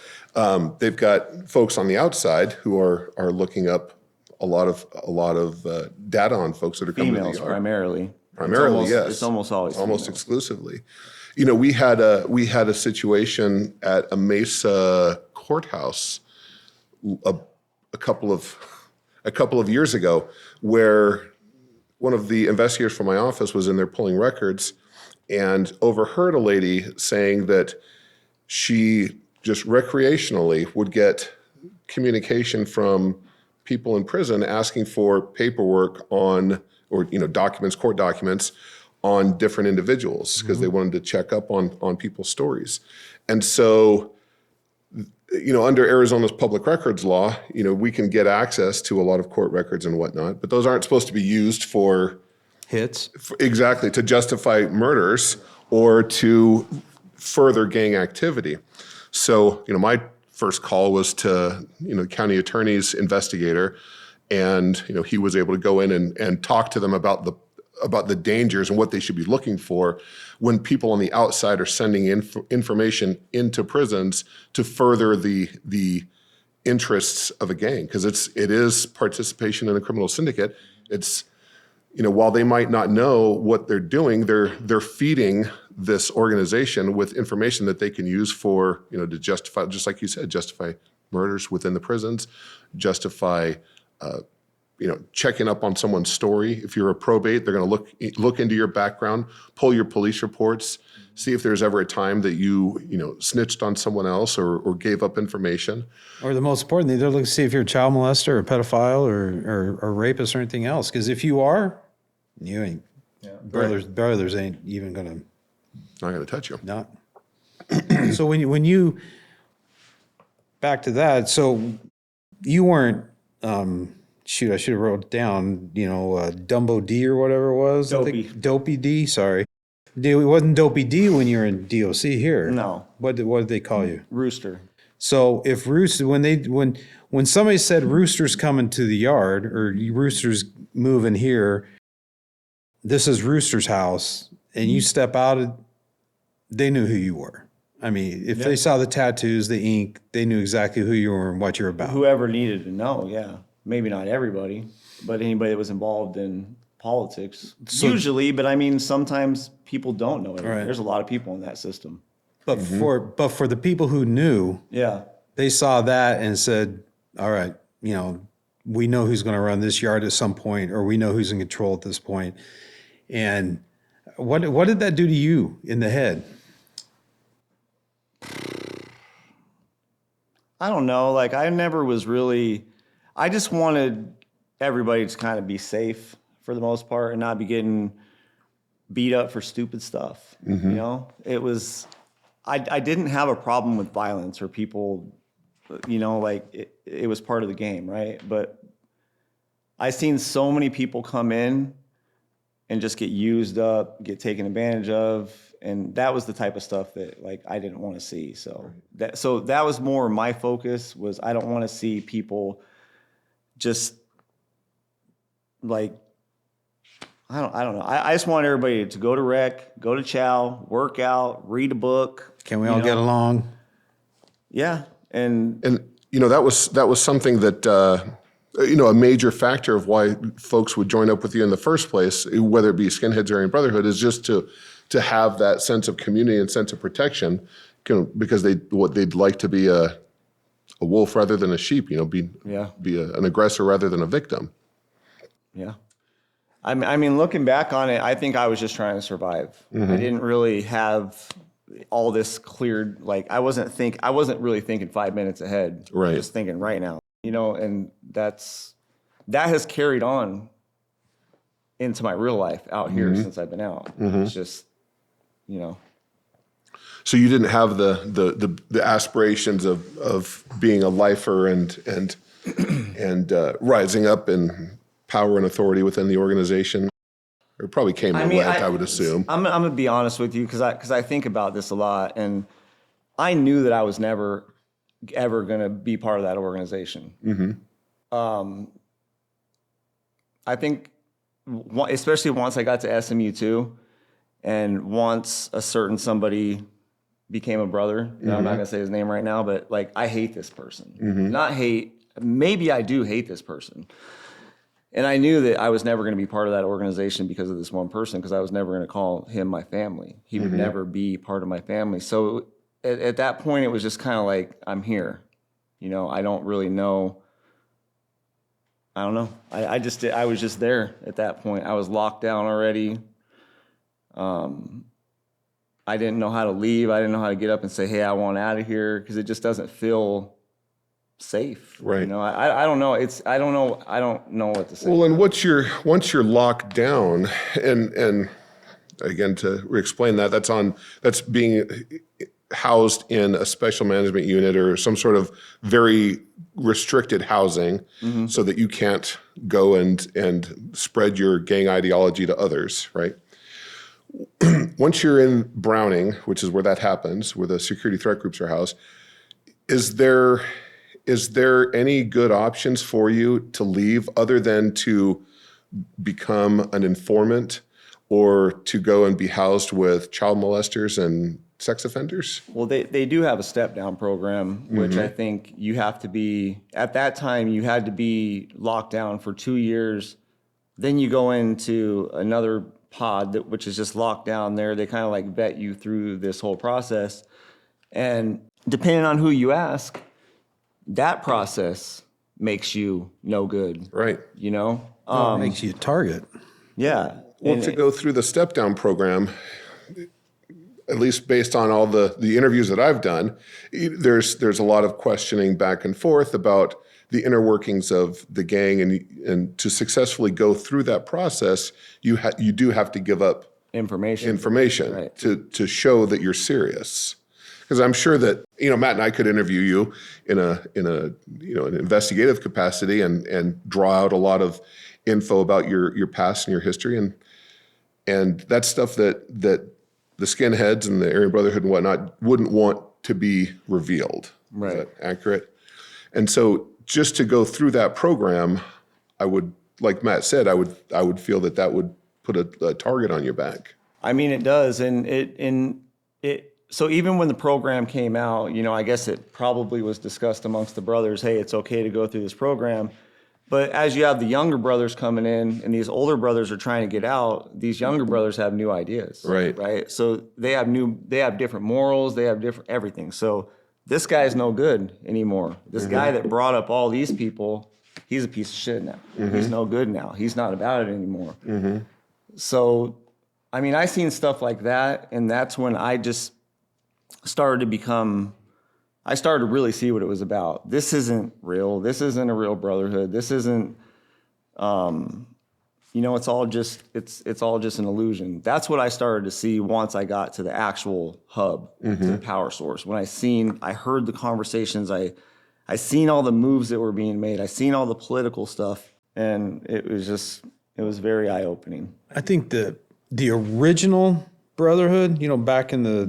They've got folks on the outside who are looking up a lot of data on folks that are coming to the Females yard. primarily. Yes. It's almost always almost females. exclusively. You know, we had a situation at a Mesa courthouse a couple of years ago where one of the investigators from my office was in there pulling records and overheard a lady saying that she just recreationally would get communication from people in prison asking for paperwork on, or documents, court documents on different individuals because they wanted to check up on people's stories. And so, under Arizona's public records law, we can get access to a lot of court records and whatnot, but those aren't supposed to be used for Hits? exactly to justify murders or to further gang activity. So, my first call was to, county attorney's investigator, and, he was able to go in and talk to them about the dangers and what they should be looking for when people on the outside are sending information into prisons to further the interests of a gang, because it is participation in a criminal syndicate. It's, while they might not know what they're doing, they're feeding this organization with information that they can use for, to justify, just like you said, justify murders within the prisons, justify, checking up on someone's story. If you're a probate, they're going to look into your background, pull your police reports, see if there's ever a time that you snitched on someone else or gave up information. Or the most important thing, they're looking to see if you're a child molester or a pedophile or rapist or anything else. Because if you are, you ain't. Yeah. Brothers ain't even going to. Not going to touch you. Not. So when you back to that, so you weren't. Shoot, I should have wrote it down. Dumbo D or whatever it was. Dopey D. Sorry, it wasn't Dopey D when you were in DOC here. No. What did they call you? Rooster. So if Rooster, when somebody said Rooster's coming to the yard or Rooster's moving here, this is Rooster's house, and you step out, they knew who you were. I mean, if they saw the tattoos, the ink, they knew exactly who you were and what you're about. Whoever needed to know, yeah. Maybe not everybody, but anybody that was involved in politics. Usually, but I mean, sometimes people don't know everything. Right. There's a lot of people in that system. But for the people who knew, they saw that and said, all right, we know who's going to run this yard at some point, or we know who's in control at this point. And what did that do to you in the head? I don't know. Like, I never was really, I just wanted everybody to kind of be safe for the most part and not be getting beat up for stupid stuff. It was, I didn't have a problem with violence or people, like it was part of the game, right? But I seen so many people come in and just get used up, get taken advantage of. And that was the type of stuff that like I didn't want to see. So that was more my focus, was I don't want to see people just like, I don't know. I just want everybody to go to rec, go to chow, work out, read a book. Can we all get along? Yeah. And that was something that a major factor of why folks would join up with you in the first place, whether it be Skinheads or Aryan Brotherhood, is just to have that sense of community and sense of protection, because they'd like to be a wolf rather than a sheep, be an aggressor rather than a victim. Yeah. I mean, looking back on it, I think I was just trying to survive. I didn't really have all this cleared. Like I wasn't really thinking 5 minutes ahead. Right. Just thinking right now, and that has carried on into my real life out here since I've been out. It's just, So you didn't have the aspirations of being a lifer and rising up in power and authority within the organization. It probably came and went, I would assume. I'm gonna be honest with you because I think about this a lot, and I knew that I was never ever gonna be part of that organization. I think, especially once I got to SMU too, and once a certain somebody became a brother. I'm not gonna say his name right now, but like I hate this person. Not hate. Maybe I do hate this person. And I knew that I was never going to be part of that organization because of this one person, because I was never going to call him my family. He would never be part of my family. So at that point, it was just kind of like, I'm here. I don't really know. I don't know. I was just there at that point. I was locked down already. I didn't know how to leave. I didn't know how to get up and say, hey, I want out of here, because it just doesn't feel safe. Right. I don't know. I don't know. I don't know what to say. Well, and once you're locked down, and again, to explain that's being housed in a special management unit or some sort of very restricted housing, so that you can't go and spread your gang ideology to others, right? Once you're in Browning, which is where that happens, where the security threat groups are housed, is there any good options for you to leave other than to become an informant or to go and be housed with child molesters and sex offenders? Well, they do have a step down program, which I think you have to be, at that time, you had to be locked down for 2 years. Then you go into another pod, which is just locked down there. They kind of like vet you through this whole process. And depending on who you ask, that process makes you no good. Right. It makes you a target. Yeah. Well, to go through the step down program, at least based on all the interviews that I've done, there's a lot of questioning back and forth about the inner workings of the gang, and to successfully go through that process, you do have to give up information right, to show that you're serious. Because I'm sure that Matt and I could interview you in an investigative capacity and draw out a lot of info about your past and your history, and that's stuff that the skinheads and the Aryan Brotherhood and whatnot wouldn't want to be revealed. Right. Is that accurate? And so just to go through that program, I would, like Matt said, I would feel that would put a target on your back. I mean, it does, and it. So even when the program came out, I guess it probably was discussed amongst the brothers, hey, it's okay to go through this program. But as you have the younger brothers coming in and these older brothers are trying to get out, these younger brothers have new ideas. Right. Right. So they have different morals, they have different everything. So this guy's no good anymore. This guy that brought up all these people, he's a piece of shit now. He's no good now. He's not about it anymore. So, I mean, I seen stuff like that, and that's when I just started to really see what it was about. This isn't real. This isn't a real brotherhood. This isn't, it's all just an illusion. That's what I started to see once I got to the actual hub, to the power source. When I heard the conversations, I seen all the moves that were being made. I seen all the political stuff, and it was very eye-opening. I think the original Brotherhood, back in the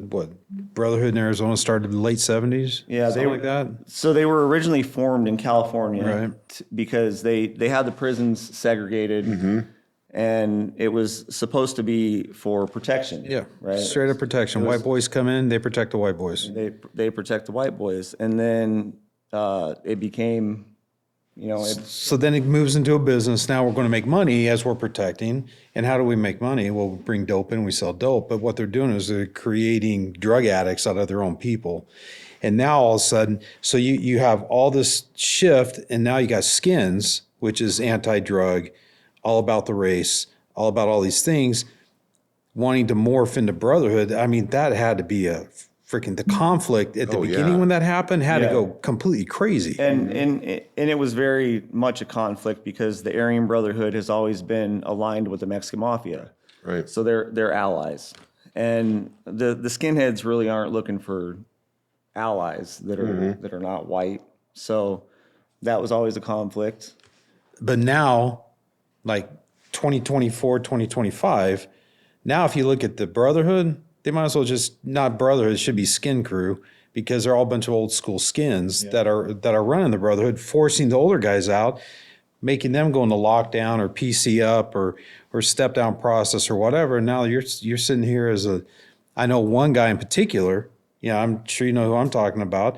Brotherhood in Arizona started in the late 70s. Yeah, something like that. So they were originally formed in California, right, because they had the prisons segregated, and it was supposed to be for protection. Yeah, right. Straight up protection. White boys come in, they protect the white boys. They protect the white boys, and then it became. So then it moves into a business. Now we're going to make money as we're protecting. And how do we make money? Well, we bring dope in, we sell dope. But what they're doing is they're creating drug addicts out of their own people. And now all of a sudden, so you have all this shift, and now you got Skins, which is anti-drug, all about the race, all about all these things, wanting to morph into Brotherhood. I mean, that had to be the conflict at the beginning when that happened had to go completely crazy. And it was very much a conflict because the Aryan Brotherhood has always been aligned with the Mexican Mafia. Right. So they're allies. And the skinheads really aren't looking for allies that are not white. So that was always a conflict. But now, like 2024, 2025, now if you look at the Brotherhood, they might as well just not Brotherhood, it should be Skin Crew, because they're all a bunch of old school skins that are running the Brotherhood, forcing the older guys out, making them go into lockdown or PC up or step down process or whatever. And now you're sitting here as I know one guy in particular, I'm sure you know who I'm talking about,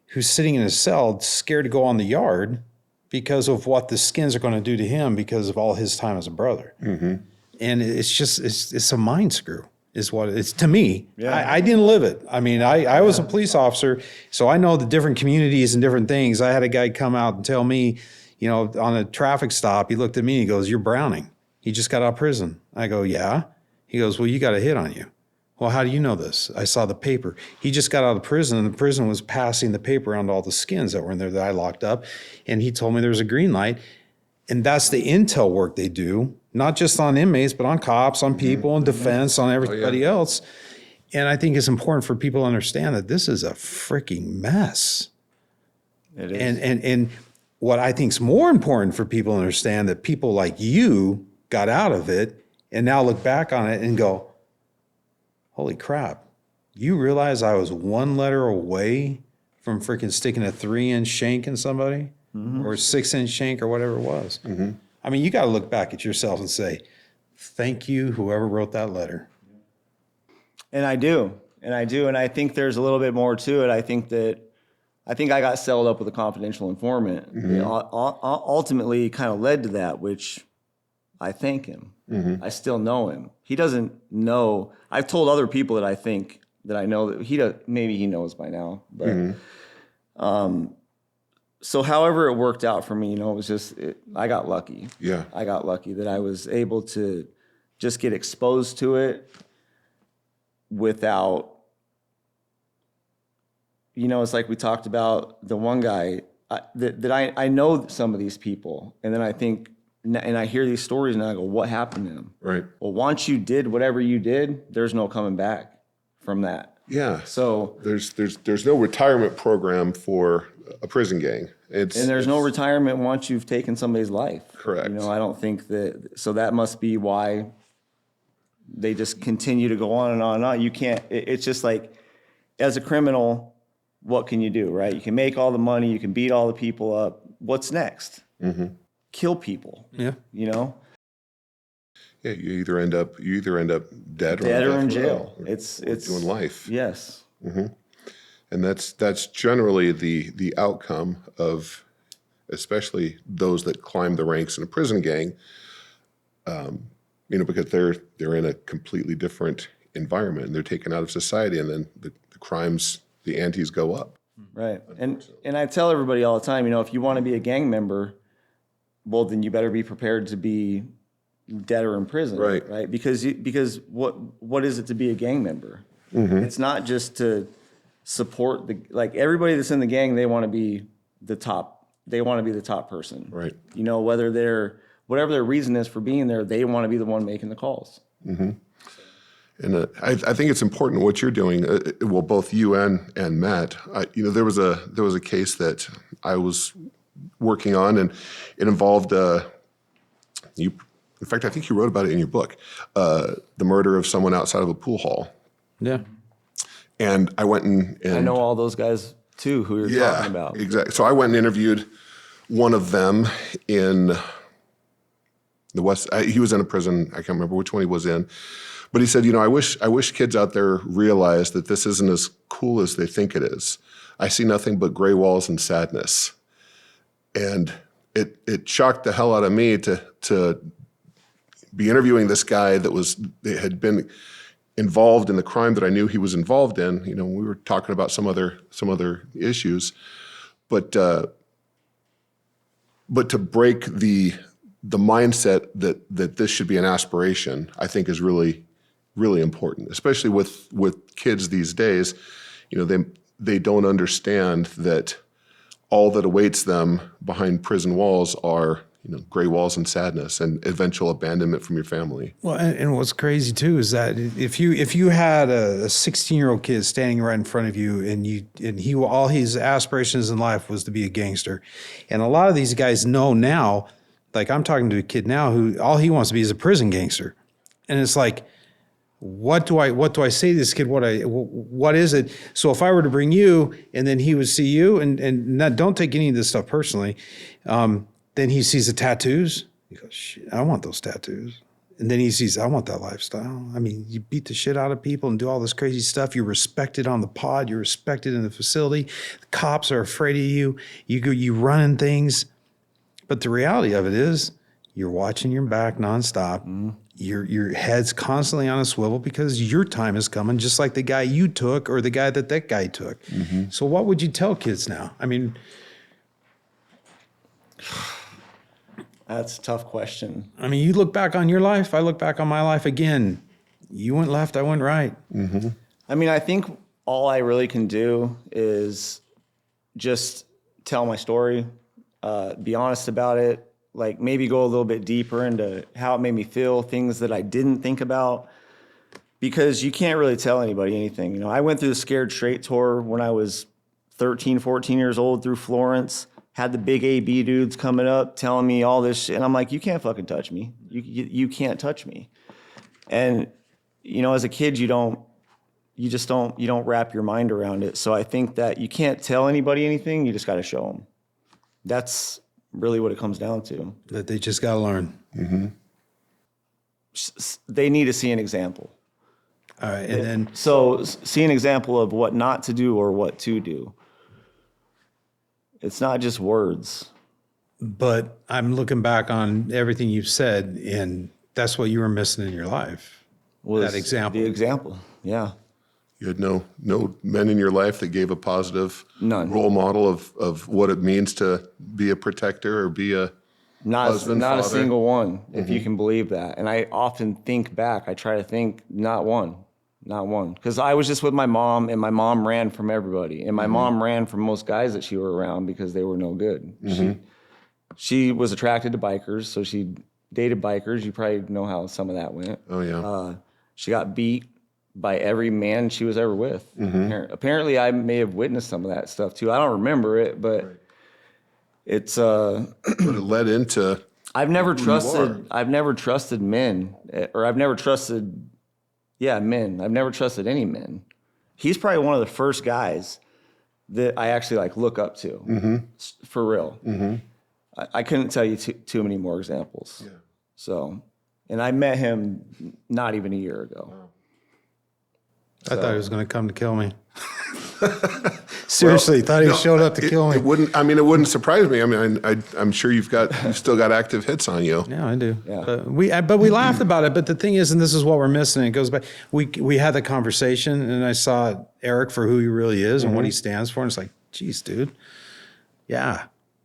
who's sitting in his cell, scared to go on the yard because of what the skins are going to do to him because of all his time as a brother. Mm-hmm. And it's a mind screw is what it's to me. Yeah. I didn't live it. I mean, I was a police officer, so I know the different communities and different things. I had a guy come out and tell me, on a traffic stop, he looked at me and he goes, "You're Browning. He just got out of prison." I go, "Yeah." He goes, "Well, you got a hit on you." "Well, how do you know this?" "I saw the paper." He just got out of prison, and the prison was passing the paper around to all the skins that were in there that I locked up. And he told me there was a green light. And that's the intel work they do, not just on inmates, but on cops, on people, on defense, on everybody else. And I think it's important for people to understand that this is a freaking mess. It is. And what I think is more important for people to understand that people like you got out of it and now look back on it and go, holy crap, you realize I was one letter away from freaking sticking a 3-inch shank in somebody or a 6-inch shank or whatever it was. Mm-hmm. I mean, you got to look back at yourself and say, thank you, whoever wrote that letter. And I do. And I think there's a little bit more to it. I think I got settled up with a confidential informant. Mm-hmm. Ultimately kind of led to that, which I thank him. Mm-hmm. I still know him. He doesn't know. I've told other people that I think that I know that maybe he knows by now. But so however it worked out for me, it was just I got lucky. Yeah, I got lucky that I was able to just get exposed to it without. It's like we talked about the one guy that I know some of these people, and then I think, and I hear these stories, and I go, "What happened to him?" Right. Well, once you did whatever you did, there's no coming back from that. Yeah. So there's no retirement program for a prison gang. And there's no retirement once you've taken somebody's life. Correct. I don't think that. So that must be why they just continue to go on and on and on. You can't. It's just like, as a criminal, what can you do, right? You can make all the money, you can beat all the people up. What's next? Mm-hmm. Kill people. Yeah. Yeah, you either end up dead or in jail. It's doing life. Yes. Mm-hmm. And that's generally the outcome of, especially those that climb the ranks in a prison gang. Because they're in a completely different environment and they're taken out of society, and then the crimes, the antes go up. Right. And I tell everybody all the time, if you want to be a gang member, well, then you better be prepared to be dead or in prison. Right. Because what is it to be a gang member? Mm-hmm. It's not just to support everybody that's in the gang, they want to be the top. They want to be the top person. Right. Whatever their reason is for being there, they want to be the one making the calls. Mm-hmm. And I think it's important what you're doing. Well, both you and Matt. There was a case that I was working on, and it involved you. In fact, I think you wrote about it in your book, the murder of someone outside of a pool hall. Yeah. And I went and I know all those guys too who you're talking about. Exactly. So I went and interviewed one of them in the West. He was in a prison. I can't remember which one he was in. But he said, I wish kids out there realize that this isn't as cool as they think it is. I see nothing but gray walls and sadness. And it shocked the hell out of me to be interviewing this guy that had been involved in the crime that I knew he was involved in. We were talking about some other issues, but to break the mindset that this should be an aspiration, I think is really, really important, especially with kids these days. They don't understand that all that awaits them behind prison walls are gray walls and sadness and eventual abandonment from your family. Well, and what's crazy too is that if you had a 16-year-old kid standing right in front of you, and he all his aspirations in life was to be a gangster, and a lot of these guys know now, like I'm talking to a kid now who all he wants to be is a prison gangster, and it's like, what do I say to this kid? What is it? So if I were to bring you, and then he would see you, and not, don't take any of this stuff personally, then he sees the tattoos. He goes, shit, I want those tattoos. And then he sees, I want that lifestyle. I mean, you beat the shit out of people and do all this crazy stuff. You're respected on the pod. You're respected in the facility. The cops are afraid of you. You running things. But the reality of it is, you're watching your back nonstop. Mm. Your head's constantly on a swivel because your time is coming, just like the guy you took or the guy that guy took. Mm-hmm. So what would you tell kids now? I mean, that's a tough question. I mean, you look back on your life. I look back on my life again. You went left, I went right. Mm-hmm. I mean, I think all I really can do is just tell my story, be honest about it. Like maybe go a little bit deeper into how it made me feel, things that I didn't think about, because you can't really tell anybody anything. I went through the Scared Straight tour when I was 13, 14 years old through Florence, had the big AB dudes coming up telling me all this shit. And I'm like, you can't fucking touch me. You can't touch me. And, as a kid, you don't wrap your mind around it. So I think that you can't tell anybody anything. You just got to show them. That's really what it comes down to. That they just got to learn. Mm-hmm. They need to see an example. All right. And then. So see an example of what not to do or what to do. It's not just words. But I'm looking back on everything you've said, and that's what you were missing in your life. Was that example. The example, yeah. You had no men in your life that gave a positive role model of what it means to be a protector or be a husband, not father. A single one, if you can believe that. And I often think back. I try to think, not one. Because I was just with my mom, and my mom ran from everybody. And my mom ran from most guys that she were around because they were no good. Mm-hmm. She was attracted to bikers, so she dated bikers. You probably know how some of that went. Oh, yeah. She got beat by every man she was ever with. Mm-hmm. Apparently, I may have witnessed some of that stuff too. I don't remember it, but it's but it led into. I've never trusted men, or I've never trusted men. I've never trusted any men. He's probably one of the first guys that I actually look up to, for real. Mm-hmm. I couldn't tell you too many more examples. Yeah. So, and I met him not even a year ago. Wow. I thought he was going to come to kill me. Seriously, thought he showed up to kill me. It wouldn't surprise me. I mean, I'm sure you've still got active hits on you. Yeah, I do. Yeah. But we laughed about it. But the thing is, and this is what we're missing. It goes back. We had the conversation, and I saw Eric for who he really is and what he stands for. And it's like, geez, dude. Yeah.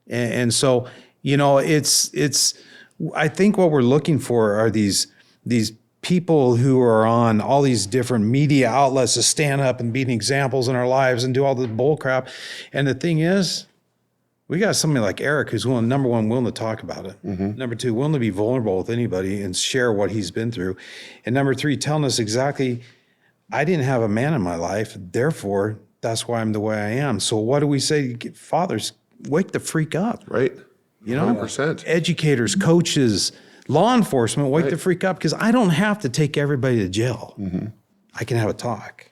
And so, it's. I think what we're looking for are these people who are on all these different media outlets to stand up and be examples in our lives and do all the bull crap. And the thing is, we got somebody like Eric who's number one, willing to talk about it. Mm-hmm. Number two, willing to be vulnerable with anybody and share what he's been through. And number three, telling us exactly, I didn't have a man in my life, therefore, that's why I'm the way I am. So what do we say? Fathers, wake the freak up. Right. 100%. Educators, coaches, law enforcement, wake the freak up, because I don't have to take everybody to jail. Mm-hmm. I can have a talk.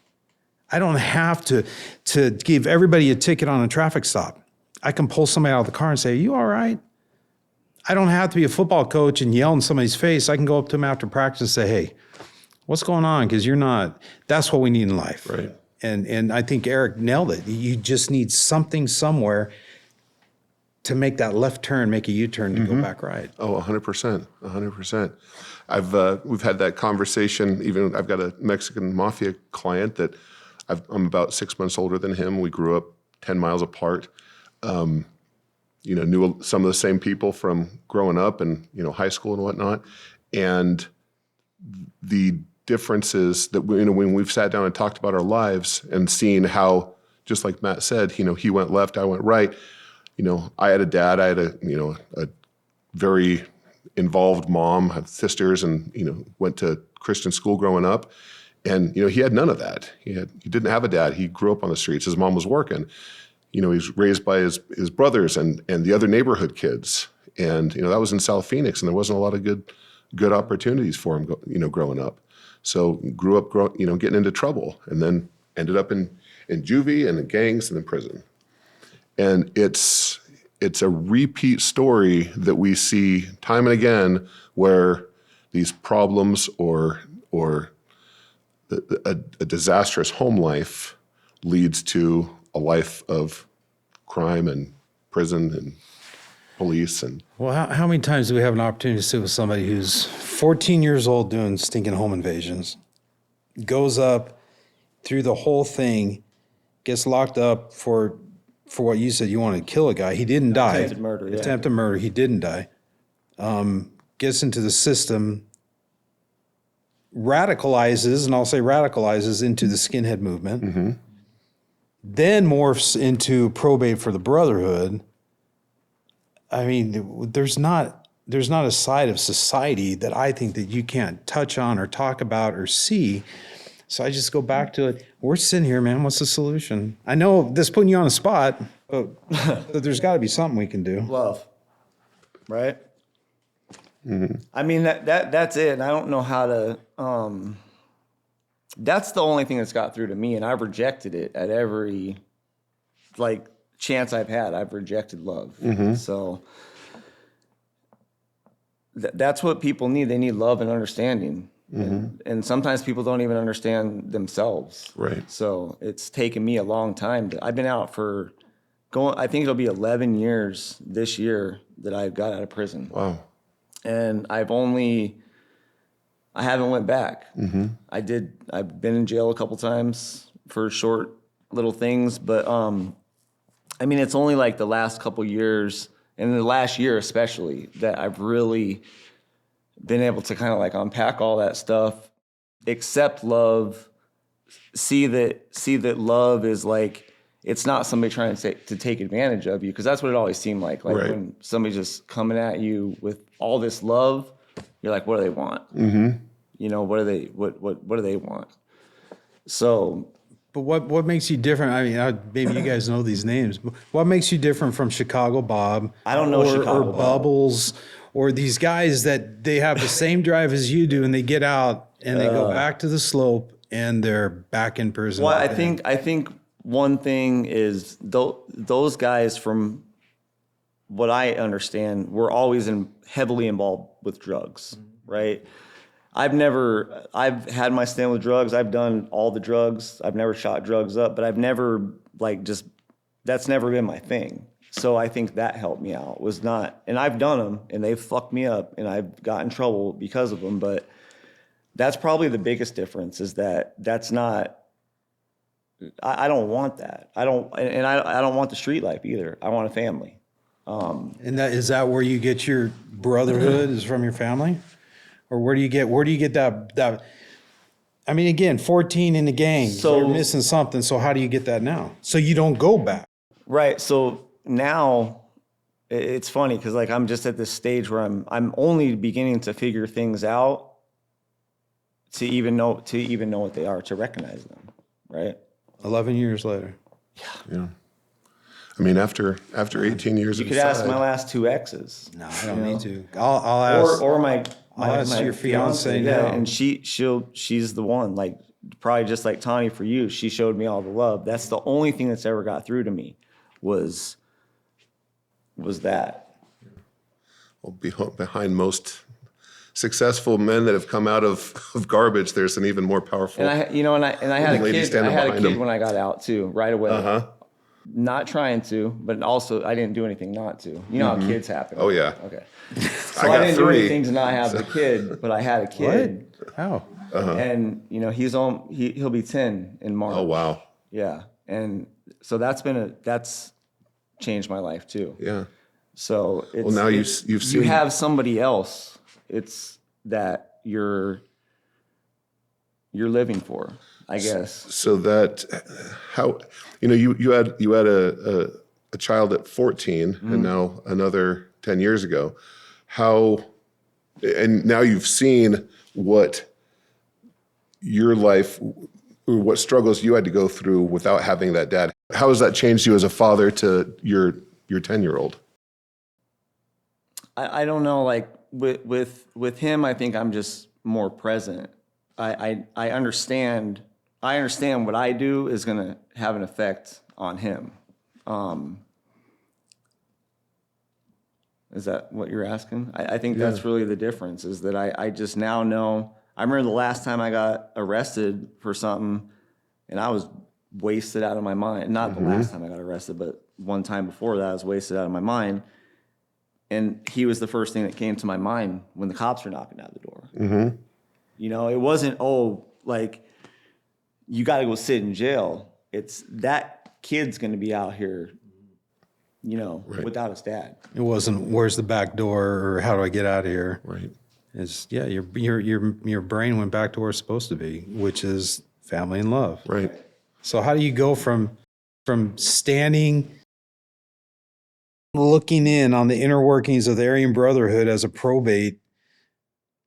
I don't have to give everybody a ticket on a traffic stop. I can pull somebody out of the car and say, are you all right? I don't have to be a football coach and yell in somebody's face. I can go up to them after practice and say, hey, what's going on? Because you're not. That's what we need in life. Right. And I think Eric nailed it. You just need something somewhere to make that left turn, make a U-turn to go back right. Oh, 100%, 100%. We've had that conversation. Even I've got a Mexican mafia client that I'm about 6 months older than him. We grew up 10 miles apart. Knew some of the same people from growing up and high school and whatnot. And the differences that when we've sat down and talked about our lives and seen how, just like Matt said, he went left, I went right. I had a dad, I had a very involved mom, had sisters, and went to Christian school growing up. And he had none of that. He didn't have a dad. He grew up on the streets. His mom was working. He was raised by his brothers and the other neighborhood kids. And that was in South Phoenix, and there wasn't a lot of good opportunities for him growing up. So grew up getting into trouble, and then ended up in juvie and in gangs and in prison. And it's a repeat story that we see time and again, where these problems or a disastrous home life leads to a life of crime and prison and police. And well, how many times do we have an opportunity to sit with somebody who's 14 years old doing stinking home invasions, goes up through the whole thing, gets locked up for what you said, you wanted to kill a guy. He didn't die. Attempted murder, yeah. Attempted murder. He didn't die. Gets into the system, radicalizes, and I'll say radicalizes into the skinhead movement, then morphs into probate for the Brotherhood. I mean, there's not a side of society that I think that you can't touch on or talk about or see. So I just go back to it. We're sitting here, man. What's the solution? I know this is putting you on the spot, but there's got to be something we can do. Love, right? I mean, that's it. And I don't know how to. That's the only thing that's got through to me, and I've rejected it at every chance I've had. I've rejected love. So that's what people need. They need love and understanding. And sometimes people don't even understand themselves. Right. So it's taken me a long time. I've been out for I think it'll be 11 years this year that I got out of prison. Wow. And I haven't went back. I've been in jail a couple times for short little things, but I mean, it's only the last couple years, and the last year especially, that I've really been able to kind of unpack all that stuff, accept love, see that love is it's not somebody trying to take advantage of you, because that's what it always seemed like. Right. When somebody's just coming at you with all this love, you're like, what do they want? What do they want? So, but what makes you different? I mean, maybe you guys know these names. But what makes you different from Chicago Bob? I don't know Chicago or Bob. Bubbles, or these guys that they have the same drive as you do, and they get out and they go back to the slope and they're back in prison. Well, I think one thing is those guys, from what I understand, were always heavily involved with drugs, right? I've had my stand with drugs. I've done all the drugs. I've never shot drugs up, but I've never that's never been my thing. So I think that helped me out, and I've done them and they've fucked me up and I've got in trouble because of them. But that's probably the biggest difference, is that's not, I don't want that. I don't want the street life either. I want a family. And is that where you get your brotherhood, is from your family? Or where do you get that? I mean, again, 14 in the gang, so you're missing something. So how do you get that now? So you don't go back. Right. So now it's funny, because I'm just at this stage where I'm only beginning to figure things out, to even know what they are, to recognize them. Right. 11 years later. Yeah. I mean, after 18 years, you could ask my last two exes. No, I don't need to. I'll ask. Or my your fiance now. Yeah, and she's the one. Probably just like Tani for you. She showed me all the love. That's the only thing that's ever got through to me, was that. Well, behind most successful men that have come out of garbage, there's an even more powerful. And I had a kid. I had a kid when I got out too, right away. Not trying to, but also I didn't do anything not to. You know how kids happen. Oh yeah. Okay. So I didn't do anything to not have the kid, but I had a kid. What? How? And he'll be 10 in March. Oh wow. Yeah. And so that's changed my life too. Yeah. So it's, well, now you've seen, you have somebody else. It's that you're living for, I guess. So that how you had a child at 14 and now another 10 years ago. and now you've seen what your life, or what struggles you had to go through without having that dad. How has that changed you as a father to your 10-year-old? I don't know, like with him, I think I'm just more present. I understand what I do is going to have an effect on him. Is that what you're asking? I think that's really the difference, is that I just now know. I remember the last time I got arrested for something, and I was wasted out of my mind. Not the last time I got arrested, but one time before that, I was wasted out of my mind. And he was the first thing that came to my mind when the cops were knocking at the door. Mm-hmm. You know, it wasn't, like, you got to go sit in jail. It's that kid's going to be out here, you know, without his dad. It wasn't, where's the back door, or how do I get out of here? Right. It's, your brain went back to where it's supposed to be, which is family and love. Right. So how do you go from standing, looking in on the inner workings of the Aryan Brotherhood as a probate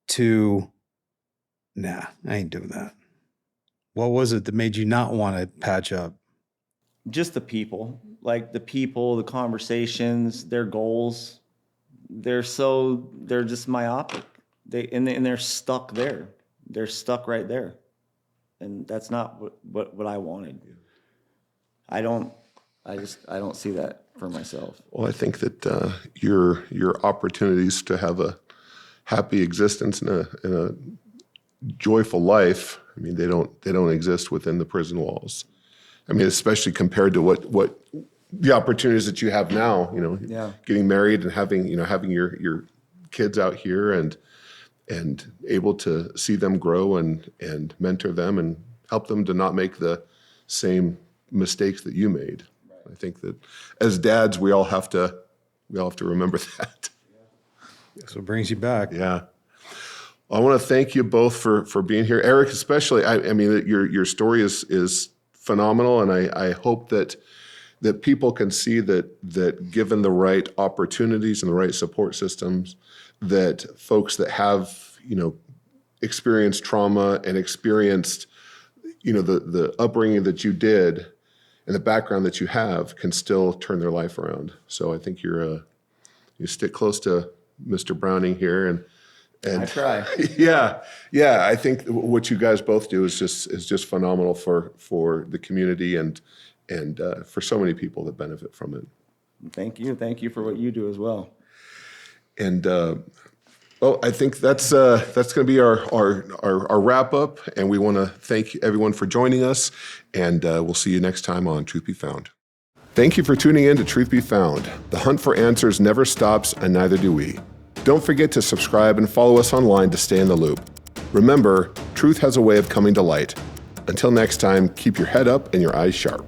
to, nah, I ain't doing that? What was it that made you not want to patch up? Just the people, the conversations, their goals. They're just myopic. They're stuck there. They're stuck right there. And that's not what I wanted. I don't see that for myself. Well, I think that your opportunities to have a happy existence and a joyful life, I mean, they don't exist within the prison walls. I mean, especially compared to what the opportunities that you have now, you know, getting married and having your kids out here and able to see them grow and mentor them and help them to not make the same mistakes that you made. Right. I think that as dads, we all have to remember that. So it brings you back. Yeah. I want to thank you both for being here. Eric, especially, I mean, your story is phenomenal, and I hope that people can see that given the right opportunities and the right support systems, that folks that have, you know, experienced trauma and experienced, you know, the upbringing that you did and the background that you have can still turn their life around. So I think you stick close to Mr. Browning here, and I try. Yeah. I think what you guys both do is just phenomenal for the community and for so many people that benefit from it. Thank you for what you do as well. And well, I think that's going to be our wrap up, and we want to thank everyone for joining us, and we'll see you next time on Truth Be Found. Thank you for tuning in to Truth Be Found. The hunt for answers never stops, and neither do we. Don't forget to subscribe and follow us online to stay in the loop. Remember, truth has a way of coming to light. Until next time, keep your head up and your eyes sharp.